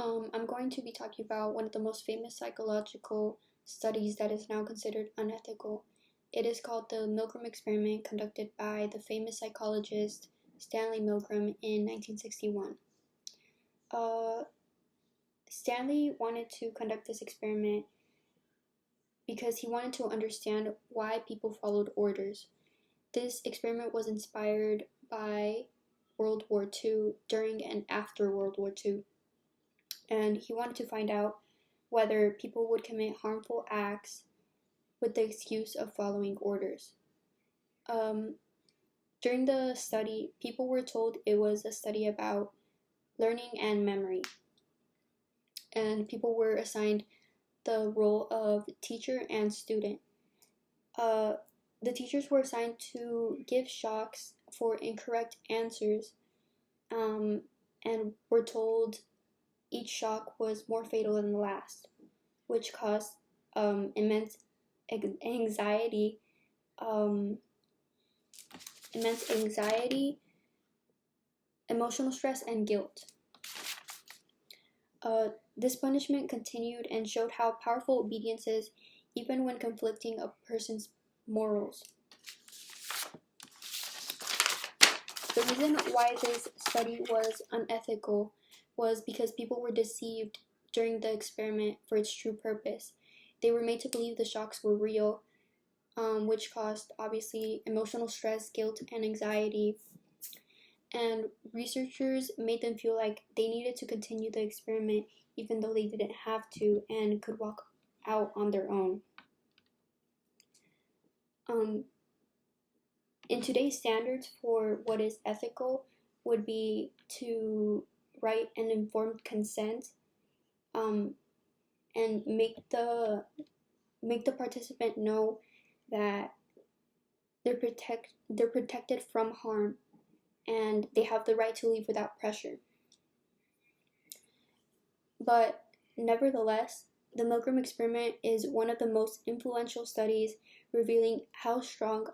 I'm going to be talking about one of the most famous psychological studies that is now considered unethical. It is called the Milgram experiment, conducted by the famous psychologist Stanley Milgram in 1961. Uh, Stanley wanted to conduct this experiment because he wanted to understand why people followed orders. This experiment was inspired by World War II, during and after World War II, and he wanted to find out whether people would commit harmful acts with the excuse of following orders. Um, During the study, people were told it was a study about learning and memory, and people were assigned the role of teacher and student. Uh, the teachers were assigned to give shocks for incorrect answers, um, and were told each shock was more fatal than the last, which caused immense anxiety, um, emotional stress, and guilt. This punishment continued and showed how powerful obedience is, even when conflicting a person's morals. The reason why this study was unethical was because people were deceived during the experiment for its true purpose. They were made to believe the shocks were real, which caused obviously emotional stress, guilt, and anxiety. And researchers made them feel like they needed to continue the experiment even though they didn't have to and could walk out on their own. Um, in today's standards for what is ethical would be to write an informed consent, um, and make the participant know that they're protected from harm and they have the right to leave without pressure. But nevertheless, the Milgram experiment is one of the most influential studies revealing how strong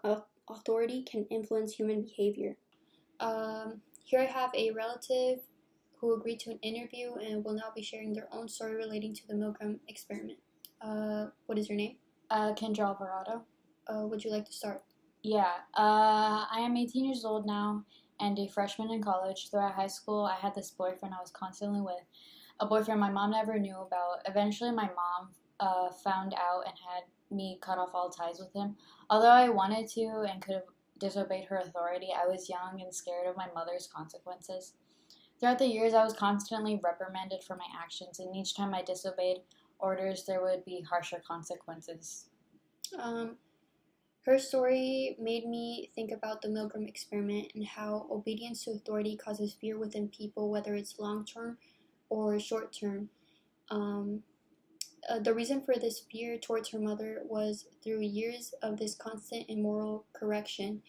authority can influence human behavior. Here I have a relative who agreed to an interview and will now be sharing their own story relating to the Milgram experiment. What is your name? Kendra Alvarado. Would you like to start? Yeah, I am 18 years old now and a freshman in college. Throughout high school, I had this boyfriend I was constantly with, a boyfriend my mom never knew about. Eventually, my mom found out and had me cut off all ties with him. Although I wanted to and could have disobeyed her authority, I was young and scared of my mother's consequences. Throughout the years, I was constantly reprimanded for my actions, and each time I disobeyed orders, there would be harsher consequences. Um, Her story made me think about the Milgram experiment and how obedience to authority causes fear within people, whether it's long term or short term. Um, the reason for this fear towards her mother was through years of this constant immoral correction.